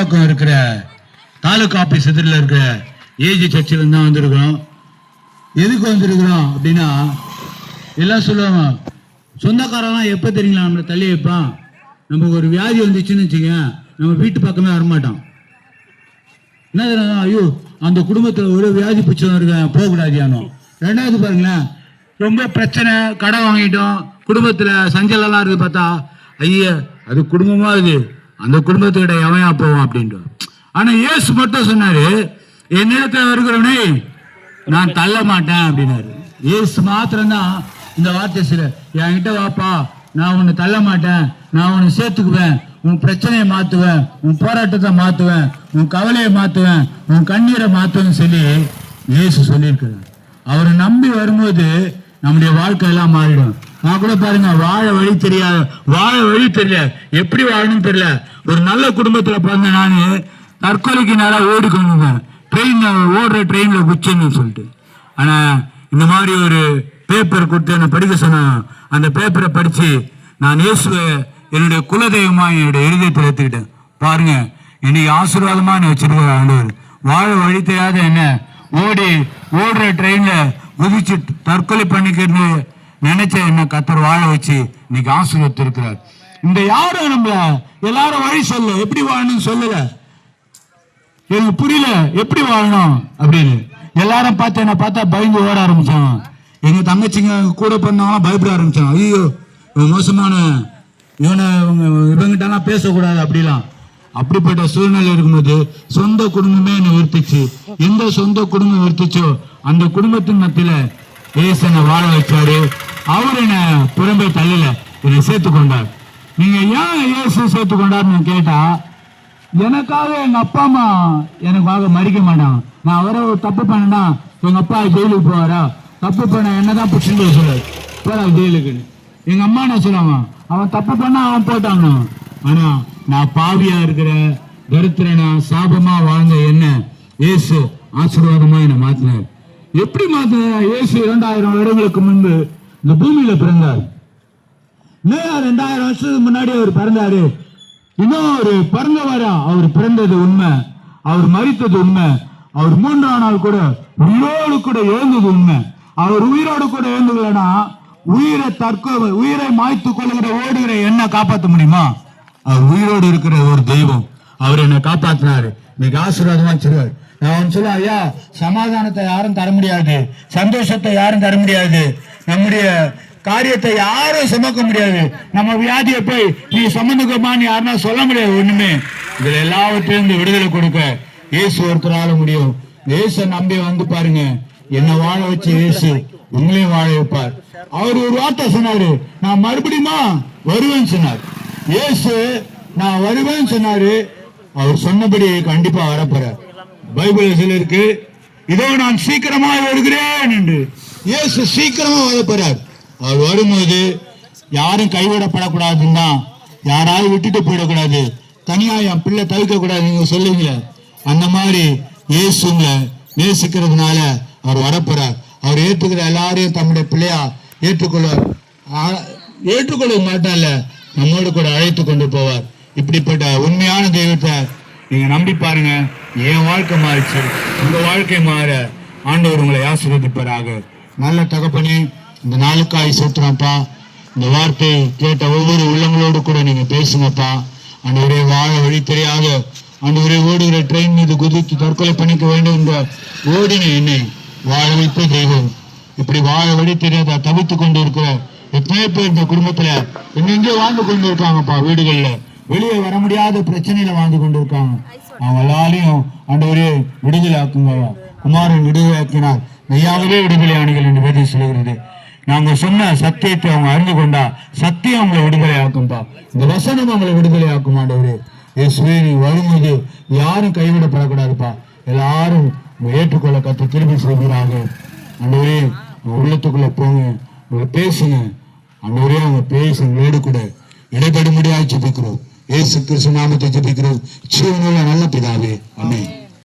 கீழ்பாக்கம் இருக்கிற தாலுகா ஆபீஸ் எதிரில் இருக்கிற ஏஜி சர்ச்சில் தான் வந்திருக்கிறோம். எதுக்கு வந்திருக்கிறோம் அப்படின்னா, எல்லாம் சொல்லுவாங்க, சொந்தக்காரெல்லாம் எப்போ தெரியுங்களா நம்மளை தள்ளி வைப்பான். நமக்கு ஒரு வியாதி வந்துச்சுன்னு வச்சுக்க, நம்ம வீட்டு பக்கமே வரமாட்டோம். என்ன ஐயோ அந்த குடும்பத்தில் ஒரு வியாதி பிடிச்சவங்க இருக்க போகக்கூடாதியானோ. ரெண்டாவது பாருங்களேன், ரொம்ப பிரச்சனை, கடன் வாங்கிட்டோம், குடும்பத்தில் சஞ்சலெல்லாம் இருக்குது. பார்த்தா ஐயா அது குடும்பமாக இது, அந்த குடும்பத்துக்கிட்ட எவனா போவோம் அப்படின்ட்டு. ஆனால் இயேசு மட்டும் சொன்னார், என்னிடத்தில் வருகிறவனே நான் தள்ள மாட்டேன் அப்படின்னாரு. இயேசு மாத்திரம்தான் இந்த வார்த்தை சில, என்கிட்ட வாப்பா, நான் உன்னை தள்ள மாட்டேன், நான் உன்னை சேர்த்துக்குவேன், உன் பிரச்சனையை மாற்றுவேன், உன் போராட்டத்தை மாற்றுவேன், உன் கவலையை மாற்றுவேன், உன் கண்ணீரை மாற்றுவேன்னு சொல்லி இயேசு சொல்லியிருக்கிறார். அவரை நம்பி வரும்போது நம்முடைய வாழ்க்கை எல்லாம் மாறிடும். நான் கூட பாருங்க, வாழ வழி தெரியல, எப்படி வாழணும்னு தெரியல. ஒரு நல்ல குடும்பத்துல பிறந்த நான் தற்கொலைக்கு நேரம் ஓடிக்கொண்டுங்க, ட்ரெயின்ல குச்சின்னு சொல்லிட்டு. ஆனா இந்த மாதிரி ஒரு பேப்பர் கொடுத்து என்னை படிக்க சொன்னாங்க. அந்த பேப்பரை படிச்சு நான் இயேசுவை என்னுடைய குலதெய்வமா என்னுடைய இருதயத்தில் எடுத்துக்கிட்டேன். பாருங்க, இன்னைக்கு ஆசீர்வாதமா என்னை வச்சிருக்கிற ஆண்டவர். வாழ வழி தெரியாத என்ன ஓடுற ட்ரெயின்ல குதிச்சு தற்கொலை பண்ணிக்கிறது நினைச்ச என்ன கத்தர் வாழ வச்சு இன்னைக்கு ஆசீர்வாதம் இருக்கிறார். இந்த யாரும் நம்மள எல்லாரும் வழி சொல்ல, எப்படி வாழணும்னு சொல்லல. எனக்கு புரியல எப்படி வாழணும் அப்படின்னு. எல்லாரும் பார்த்து என்ன பார்த்தா பயந்து ஓட ஆரம்பிச்சாங்க. எங்க தங்கச்சிங்க கூட பண்ணாலும் பயப்பட ஆரம்பிச்சாங்க. ஐயோ மோசமான இவங்கிட்டலாம் பேசக்கூடாது அப்படிலாம். அப்படிப்பட்ட சூழ்நிலை இருக்கும்போது சொந்த குடும்பமே என்னை வெறுத்துச்சு. எந்த சொந்த குடும்பம் வெறுத்துச்சோ அந்த குடும்பத்தின் மத்தியில இயேசு என்னை வாழ வச்சாரு. அவர் என்னை புறம்பே தள்ளல, என்னை சேர்த்து கொண்டார். நீங்க ஏன் இயேசு சேர்த்து கொண்டாருன்னு கேட்டா, எனக்காக எங்க அப்பா அம்மா எனக்காக மறிக்க மாட்டான். நான் அவரை தப்பு பண்ணா எங்க அப்பா ஜெயிலுக்கு போவாரா, தப்பு பண்ண என்னதான் பிடிச்சிட்டு சொல்லுவாரு போடா ஜெயிலுக்குன்னு. எங்க அம்மா என்ன சொல்லுவாங்க, அவன் தப்பு பண்ணா அவன் போட்டாங்க. ஆனா நான் பாவியா இருக்கிற தரித்திரனா சாபமா வாழ்ந்த என்ன இயேசு ஆசீர்வாதமா என்னை மாத்தினார். எப்படி மாத்தினார்? இயேசு 2000 வருடங்களுக்கு முன்பு இந்த பூமியில பிறந்தார். 2000 வருஷத்துக்கு முன்னாடி அவர் பிறந்தாரு. இன்னும் ஒரு பிறந்தவரா அவர் பிறந்தது உண்மை, அவர் மரித்தது உண்மை, அவர் 3ஆம் நாள் கூட உயிரோடு கூட எழுந்தது உண்மை. அவர் உயிரோடு கூட எழுந்துக்கலன்னா உயிரை மாய்த்து கொள்ளுகிற ஓடுகிற என்ன காப்பாற்ற முடியுமா? அவர் உயிரோடு இருக்கிற ஒரு தெய்வம். அவர் என்னை காப்பாற்றினாரு. இன்னைக்கு ஆசீர்வாதமா சொல்லுவார். நான் சொல்ல, ஐயா சமாதானத்தை யாரும் தர முடியாது, சந்தோஷத்தை யாரும் தர முடியாது, நம்முடைய காரியத்தை யாரும் சுமக்க முடியாது, நம்ம வியாதியை போய் நீ சம்மந்துக்கமான்னு யாருன்னா சொல்ல முடியாது. ஒண்ணுமே இதுல எல்லாவற்றிலிருந்து விடுதலை கொடுக்க இயேசு ஒருத்தரால முடியும். இயேசு நம்பி வந்து பாருங்க, என்ன வாழ வச்ச இயேசு உங்களையும் வாழ வைப்பார். அவர் ஒரு வார்த்தை சொன்னாரு, நான் மறுபடியுமா வருவேன்னு சொன்னார். இயேசு நான் வருவேன்னு சொன்னாரு. அவர் சொன்னபடி கண்டிப்பா வரப்போறார். பைபிள் சொல்லிருக்கு, இதோ நான் சீக்கிரமா வருகிறேன் என்று. இயேசு சீக்கிரமா வரப்போறார். அவர் வரும்போது யாரும் கைவிடப்படக்கூடாதுன்னா, யாராவது விட்டுட்டு போயிடக்கூடாது, தனியா என் பிள்ளை தவிக்க கூடாது நீங்க சொல்லுவீங்க. அந்த மாதிரி இயேசுங்க நேசிக்கிறதுனால அவர் வரப்போறார். அவர் ஏற்றுக்கிற எல்லாரையும் தம்முடைய பிள்ளையா ஏற்றுக்கொள்ள மாட்டால, நம்மோடு கூட அழைத்து கொண்டு போவார். இப்படிப்பட்ட உண்மையான தெய்வத்தை நீங்க நம்பி பாருங்க. என் வாழ்க்கை மாறிச்சு, உங்க வாழ்க்கை மாற ஆண்டவர் உங்களை ஆசீர்வதிப்பாராக. நல்ல தகப்பனே, இந்த நாளுக்காய் சோத்துறப்பா. இந்த வார்த்தை கேட்ட ஒவ்வொரு உள்ளங்களோடு கூட நீங்க பேசுங்கப்பா. ஆண்டவரே வாழ வழி தெரியாத, ஆண்டவரே ஓடுகிற ட்ரெயின் மீது குதித்து தற்கொலை பண்ணிக்க வேண்டும் என்ற ஓடின என்னை வாழ வைத்த தெய்வம். இப்படி வாழ வழி தெரியாத தவித்து கொண்டு இருக்கிற எத்தனை பேர் இந்த குடும்பத்துல எங்கெங்கே வாழ்ந்து கொண்டு இருக்காங்கப்பா. வீடுகள்ல வெளியே வர முடியாத பிரச்சனையில வாழ்ந்து கொண்டு இருக்காங்க. அவங்க எல்லாரையும் ஆண்டவரே விடுதலை ஆக்குங்க. குமாரன் விடுதலை ஆக்கினார், மெய்யாகவே விடுதலை ஆணிகள் என்று வேதம் சொல்கிறது. நாங்க சொன்ன சத்தியத்தை அவங்க அறிந்து கொண்டா சத்தியம் அவங்களை விடுதலை ஆக்கும்பா. இந்த வசனம் அவங்களை விடுதலை ஆக்கும். ஆண்டவரே இயேசுவே, நீ வரும்போது யாரும் கைவிடப்படக்கூடாதுப்பா. எல்லாரும் ஏற்றுக்கொள்ள கத்து திரும்பி செய்கிறாங்க. ஆண்டவரே உள்ளத்துக்குள்ள போங்க, பேசுங்க. ஆண்டவரே அவங்க பேசுங்களோடு கூட இடைபட முடியாது ஜெபிக்கிறோம். இயேசு கிறிஸ்து நாமத்தை ஜெபிக்கிறோம். ஜீவனுள்ள நல்ல பிதாவே, ஆமென்.